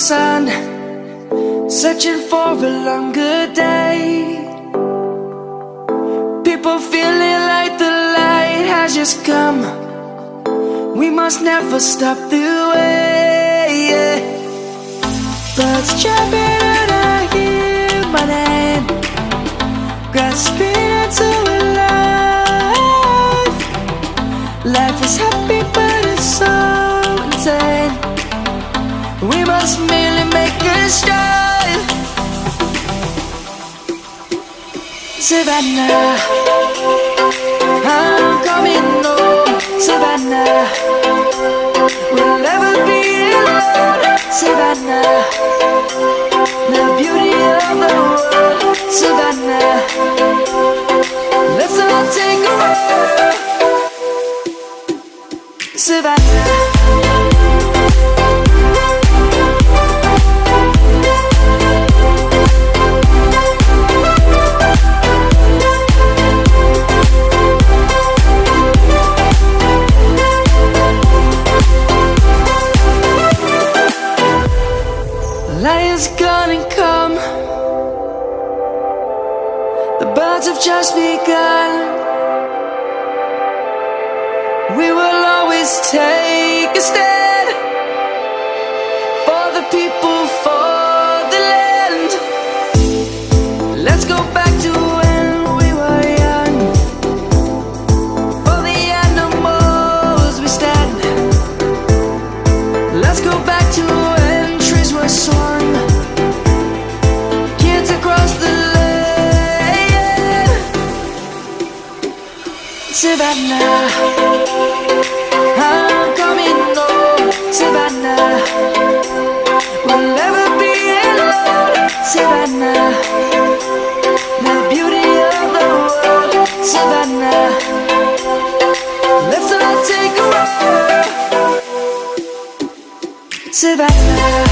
sun, searching for a longer day. People feeling like the light has just come. We must never stop the way. Birds chirping and I hear my name, grasping into a life. Life is happy but it's so insane. We must merely make a strive. Savannah, I'm coming home. Savannah, we'll never be alone. Savannah, the beauty of the world. Savannah, let's all take a ride. Savannah. Lion's gonna come. The birds have just begun. We will always take a stand for the people, for the land. Let's go back to when we were young. For the animals we stand. Let's go back to when trees were swung. Kids across the land. Savannah, I'm coming home. Savannah, we'll never be alone. Savannah, the beauty of the world. Savannah, let's all take a ride. Savannah.